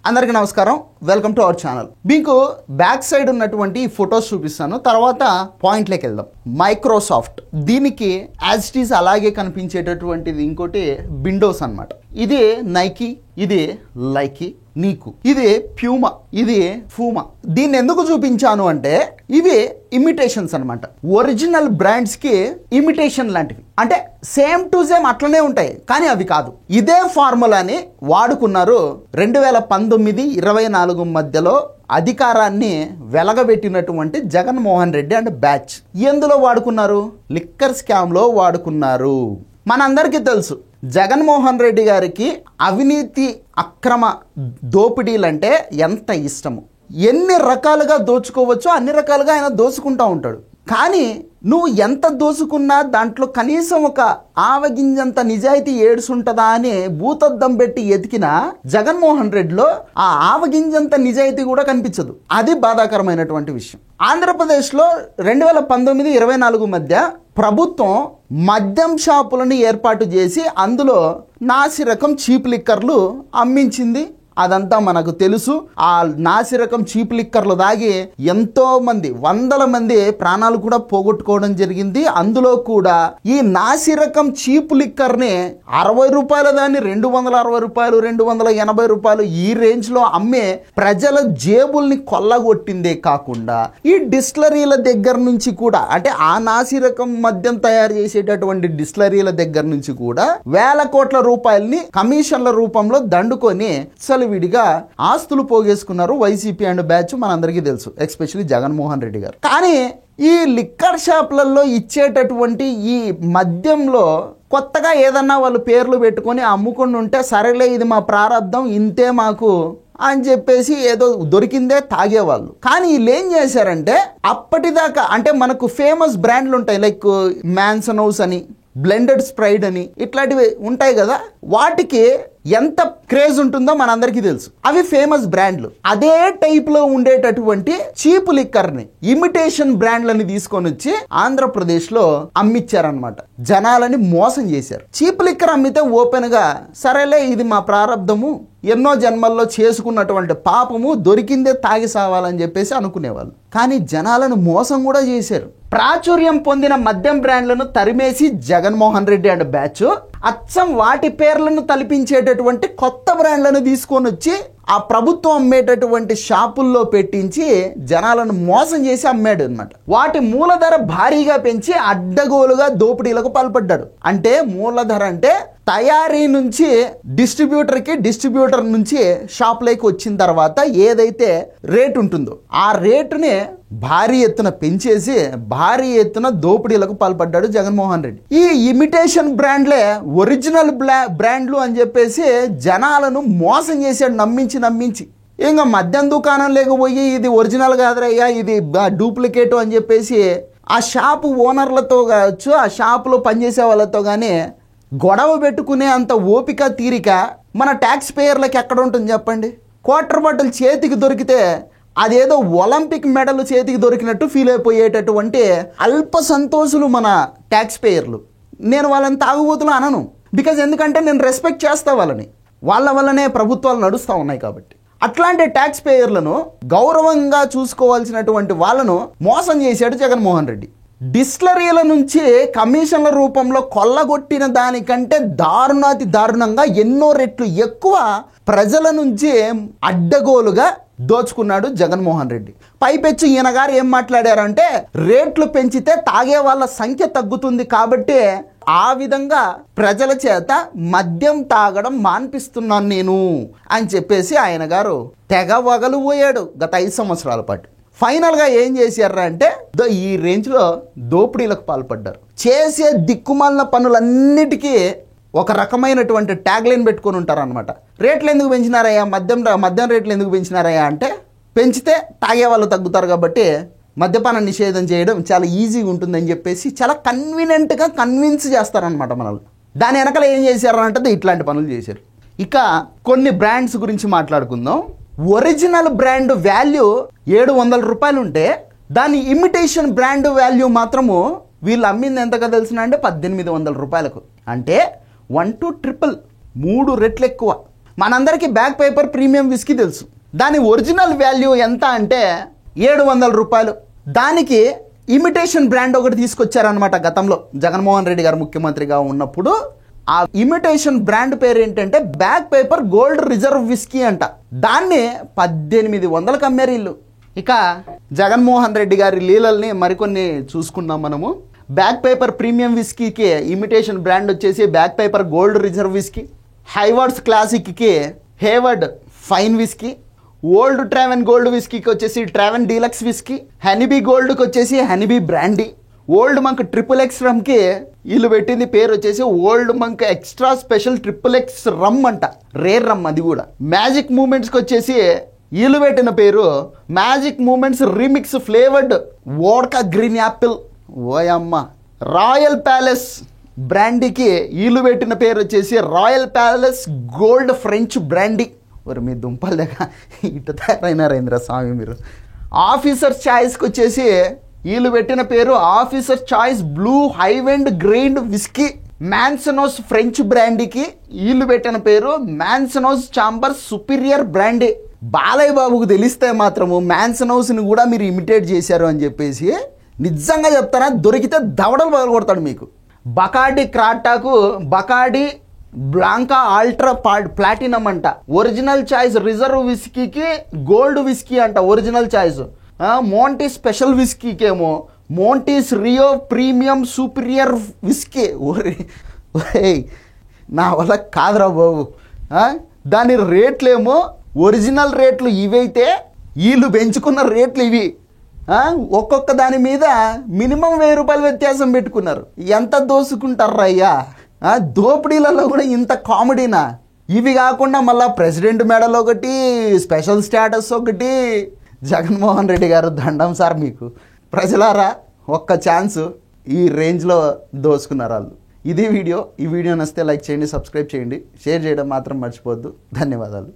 అందరికీ నమస్కారం, welcome to our channel. మీకు బ్యాక్ సైడ్ ఉన్నటువంటి ఫొటోస్ చూపిస్తాను, తర్వాత పాయింట్లోకి వెళ్దాం. మైక్రోసాఫ్ట్, దీనికి యాజ్ ఇట్ ఈస్ అలాగే కనిపించేటటువంటిది ఇంకోటి విండోస్ అన్నమాట. ఇది నైకీ, ఇది లైకీ, నీకు ఇది ప్యూమా, ఇది ఫూమా. దీన్ని ఎందుకు చూపించాను అంటే ఇవి ఇమిటేషన్స్ అన్నమాట. ఒరిజినల్ బ్రాండ్స్ కి ఇమిటేషన్ లాంటివి, అంటే సేమ్ టు సేమ్ అట్లనే ఉంటాయి కానీ అవి కాదు. ఇదే ఫార్ములాని వాడుకున్నారు 2019-24 మధ్యలో అధికారాన్ని వెలగబెట్టినటువంటి జగన్మోహన్ రెడ్డి అండ్ బ్యాచ్. ఎందులో వాడుకున్నారు? లిక్కర్ స్కామ్ లో వాడుకున్నారు. మనందరికీ తెలుసు జగన్మోహన్ రెడ్డి గారికి అవినీతి అక్రమ దోపిడీలంటే ఎంత ఇష్టము. ఎన్ని రకాలుగా దోచుకోవచ్చో అన్ని రకాలుగా ఆయన దోచుకుంటూ ఉంటాడు. కానీ నువ్వు ఎంత దోసుకున్నా దాంట్లో కనీసం ఒక ఆవగింజంత నిజాయితీ ఏడుసుంటదా అని భూతద్దం పెట్టి ఎతికిన జగన్మోహన్ రెడ్డిలో ఆ ఆవగింజంత నిజాయితీ కూడా కనిపించదు. అది బాధాకరమైనటువంటి విషయం. ఆంధ్రప్రదేశ్లో 2019-24 మధ్య ప్రభుత్వం మద్యం షాపులను ఏర్పాటు చేసి అందులో నాసిరకం చీప్ లిక్కర్లు అమ్మించింది. అదంతా మనకు తెలుసు. ఆ నాసిరకం చీప్ లిక్కర్లు దాగి ఎంతో మంది, వందల మంది ప్రాణాలు కూడా పోగొట్టుకోవడం జరిగింది. అందులో కూడా ఈ నాసిరకం చీప్ లిక్కర్ ని 60 రూపాయల దాన్ని 260 రూపాయలు, 280 రూపాయలు ఈ రేంజ్ లో అమ్మే ప్రజల జేబుల్ని కొల్లగొట్టిందే కాకుండా ఈ డిస్టిలరీల దగ్గర నుంచి కూడా, అంటే ఆ నాసిరకం మద్యం తయారు చేసేటటువంటి డిస్టిలరీల దగ్గర నుంచి కూడా వేల కోట్ల రూపాయలని కమిషన్ల రూపంలో దండుకొని విడిగా ఆస్తులు పోగేసుకున్నారు వైసీపీ అండ్ బ్యాచ్. మనందరికీ తెలుసు, ఎస్పెషల్లీ జగన్మోహన్ రెడ్డి గారు. కానీ ఈ లిక్కర్ షాపులలో ఇచ్చేటటువంటి ఈ మద్యంలో కొత్తగా ఏదన్నా వాళ్ళు పేర్లు పెట్టుకొని అమ్ముకొని ఉంటే సరేలే ఇది మా ప్రారంధం, ఇంతే మాకు అని చెప్పేసి ఏదో దొరికిందే తాగేవాళ్ళు. కానీ వీళ్ళు ఏం చేశారంటే అప్పటిదాకా, అంటే మనకు ఫేమస్ బ్రాండ్లు ఉంటాయి, లైక్ మ్యాన్సన్ హౌస్ అని, బ్లెండెడ్ స్ప్రైడ్ అని, ఇట్లాంటివి ఉంటాయి కదా, వాటికి ఎంత క్రేజ్ ఉంటుందో మనందరికీ తెలుసు. అవి ఫేమస్ బ్రాండ్లు. అదే టైప్ లో ఉండేటటువంటి చీప్ లిక్కర్ ని, ఇమిటేషన్ బ్రాండ్లని తీసుకొని వచ్చి ఆంధ్రప్రదేశ్ లో అమ్మిచ్చారనమాట. జనాలని మోసం చేశారు. చీప్ లిక్కర్ అమ్మితే ఓపెన్ గా సరేలే ఇది మా ప్రారంధము, ఎన్నో జన్మల్లో చేసుకున్నటువంటి పాపము, దొరికిందే తాగి సావాలని చెప్పేసి అనుకునేవాళ్ళు. కానీ జనాలను మోసం కూడా చేశారు. ప్రాచుర్యం పొందిన మద్యం బ్రాండ్లను తరిమేసి జగన్మోహన్ రెడ్డి అండ్ బ్యాచ్ అచ్చం వాటి పేర్లను తలపించేటటువంటి కొత్త బ్రాండ్లను తీసుకొని వచ్చి ఆ ప్రభుత్వం అమ్మేటటువంటి షాపుల్లో పెట్టించి జనాలను మోసం చేసి అమ్మాడు అనమాట. వాటి మూలధర భారీగా పెంచి అడ్డగోలుగా దోపిడీలకు పాల్పడ్డాడు. అంటే మూలధర అంటే తయారీ నుంచి డిస్ట్రిబ్యూటర్కి, డిస్ట్రిబ్యూటర్ నుంచి షాప్లోకి వచ్చిన తర్వాత ఏదైతే రేట్ ఉంటుందో ఆ రేటుని భారీ ఎత్తున పెంచేసి భారీ ఎత్తున దోపిడీలకు పాల్పడ్డాడు జగన్మోహన్ రెడ్డి. ఈ ఇమిటేషన్ బ్రాండ్లే ఒరిజినల్ బ్రాండ్లు అని చెప్పేసి జనాలను మోసం చేశాడు, నమ్మించి. ఇంకా మద్యం దుకాణం లేకపోయి ఇది ఒరిజినల్ కాదురయ్యా, ఇది డూప్లికేట్ అని చెప్పేసి ఆ షాపు ఓనర్లతో కావచ్చు, ఆ షాపులో పనిచేసే వాళ్ళతో కానీ గొడవ పెట్టుకునే అంత ఓపిక, తీరిక మన ట్యాక్స్ పేయర్లకి ఎక్కడ ఉంటుంది చెప్పండి. క్వార్టర్ బాటిల్ చేతికి దొరికితే అదేదో ఒలింపిక్ మెడల్ చేతికి దొరికినట్టు ఫీల్ అయిపోయేటటువంటి అల్ప సంతోషులు మన ట్యాక్స్ పేయర్లు. నేను వాళ్ళని తాగుబోతులు అనను, బికాజ్ ఎందుకంటే నేను రెస్పెక్ట్ చేస్తా వాళ్ళని, వాళ్ళ వల్లనే ప్రభుత్వాలు నడుస్తూ ఉన్నాయి కాబట్టి. అట్లాంటి ట్యాక్స్ పేయర్లను గౌరవంగా చూసుకోవాల్సినటువంటి వాళ్ళను మోసం చేశాడు జగన్మోహన్ రెడ్డి. డిస్టిలరీల నుంచి కమిషన్ల రూపంలో కొల్లగొట్టిన దానికంటే దారుణాతి దారుణంగా ఎన్నో రెట్లు ఎక్కువ ప్రజల నుంచి అడ్డగోలుగా దోచుకున్నాడు జగన్మోహన్ రెడ్డి. పైపెచ్చు ఈయన గారు ఏం మాట్లాడారంటే రేట్లు పెంచితే తాగే వాళ్ళ సంఖ్య తగ్గుతుంది కాబట్టి ఆ విధంగా ప్రజల చేత మద్యం తాగడం మాన్పిస్తున్నాను నేను అని చెప్పేసి ఆయన గారు తెగ వగలు పోయాడు గత 5 సంవత్సరాల పాటు. ఫైనల్గా ఏం చేశారంటే ఈ రేంజ్లో దోపిడీలకు పాల్పడ్డారు. చేసే దిక్కుమాలిన పనులన్నిటికీ ఒక రకమైనటువంటి ట్యాగ్ లైన్ పెట్టుకొని ఉంటారు అనమాట. రేట్లు ఎందుకు పెంచినారయ్యా, మద్యం రేట్లు ఎందుకు పెంచినారయ్యా అంటే పెంచితే తాగే వాళ్ళు తగ్గుతారు కాబట్టి మద్యపాన నిషేధం చేయడం చాలా ఈజీగా ఉంటుందని చెప్పేసి చాలా కన్వీనియంట్గా కన్విన్స్ చేస్తారనమాట మనల్ని. దాని వెనకాల ఏం చేశారంటే ఇట్లాంటి పనులు చేశారు. ఇక కొన్ని బ్రాండ్స్ గురించి మాట్లాడుకుందాం. ఒరిజినల్ బ్రాండ్ వాల్యూ 700 రూపాయలు ఉంటే దాని ఇమిటేషన్ బ్రాండ్ వాల్యూ మాత్రము వీళ్ళు అమ్మింది ఎంతగా తెలిసిన అంటే 1800 రూపాయలకు. అంటే 1 to 3 రెట్లు ఎక్కువ. మనందరికీ బ్యాక్ పేపర్ ప్రీమియం విస్కీ తెలుసు. దాని ఒరిజినల్ వాల్యూ ఎంత అంటే 700 రూపాయలు. దానికి ఇమిటేషన్ బ్రాండ్ ఒకటి తీసుకొచ్చారనమాట గతంలో జగన్మోహన్ రెడ్డి గారు ముఖ్యమంత్రిగా ఉన్నప్పుడు. ఆ ఇమిటేషన్ బ్రాండ్ పేరు ఏంటంటే back paper gold reserve whisky అంట. దాన్ని 1800కి అమ్మారు వీళ్ళు. ఇక జగన్మోహన్ రెడ్డి గారి లీలల్ని మరికొన్ని చూసుకున్నాం మనము. బ్యాక్ పేపర్ ప్రీమియం విస్కీకి ఇమిటేషన్ బ్రాండ్ వచ్చేసి back paper gold reserve whisky, Haywards క్లాసిక్కి Hayward fine whisky, old Tavern gold విస్కీకి వచ్చేసి ట్రావెన్ డీలక్స్ విస్కీ, హనీబీ గోల్డ్కి వచ్చేసి Honeybee brandy, old Monk triple X రమ్కి వీళ్ళు పెట్టింది పేరు వచ్చేసి Old Monk extra special triple X rum అంట, రేర్ రమ్ అది కూడా. మ్యాజిక్ మూమెంట్స్కి వచ్చేసి వీళ్ళు పెట్టిన పేరు Magic Moments remix flavoured vodka green apple. ఓయమ్మ. రాయల్ ప్యాలెస్ బ్రాండీకి వీళ్ళు పెట్టిన పేరు వచ్చేసి Royal Palace gold French brandy. మరి మీ దుంపల దగ్గర ఇటు తయారైనారేంద్ర స్వామి మీరు. ఆఫీసర్ చాయిస్కి వచ్చేసి వీళ్ళు పెట్టిన పేరు officer choice blue high end grained whisky. మ్యాన్సనోస్ ఫ్రెంచ్ బ్రాండీకి వీళ్ళు పెట్టిన పేరు మ్యాన్సనోస్ చాంబర్ సుపీరియర్ బ్రాండీ. బాలయ్య బాబుకు తెలిస్తే మాత్రము మ్యాన్సనోస్ని కూడా మీరు ఇమిటేట్ చేశారు అని చెప్పేసి నిజంగా చెప్తారా, దొరికితే దవడలు పగలు కొడతాడు మీకు. బకాడి క్రాటాకు బకాడి బ్లాంకా ఆల్ట్రా ప్లాటినం అంట. ఒరిజినల్ చాయిస్ రిజర్వ్ విస్కీకి గోల్డ్ విస్కీ అంట ఒరిజినల్ చాయిస్. మోంటీ స్పెషల్ విస్కీకేమో Monty's Rio premium superior whisky. నా వల్ల కాదురా బాబు. దాని రేట్లేమో ఒరిజినల్ రేట్లు ఇవైతే వీళ్ళు పెంచుకున్న రేట్లు ఇవి. ఒక్కొక్క దాని మీద మినిమం 1000 రూపాయలు వ్యత్యాసం పెట్టుకున్నారు. ఎంత దోసుకుంటారా అయ్యా. దోపిడీలలో కూడా ఇంత కామెడీనా? ఇవి కాకుండా మళ్ళీ ప్రెసిడెంట్ మెడల్ ఒకటి, స్పెషల్ స్టేటస్ ఒకటి. జగన్మోహన్ రెడ్డి గారు దండం సార్ మీకు. ప్రజలారా ఒక్క ఛాన్స్, ఈ రేంజ్లో దోసుకున్నారు వాళ్ళు. ఇది వీడియో. ఈ వీడియో నచ్చితే లైక్ చేయండి, సబ్స్క్రైబ్ చేయండి, షేర్ చేయడం మాత్రం మర్చిపోవద్దు. ధన్యవాదాలు.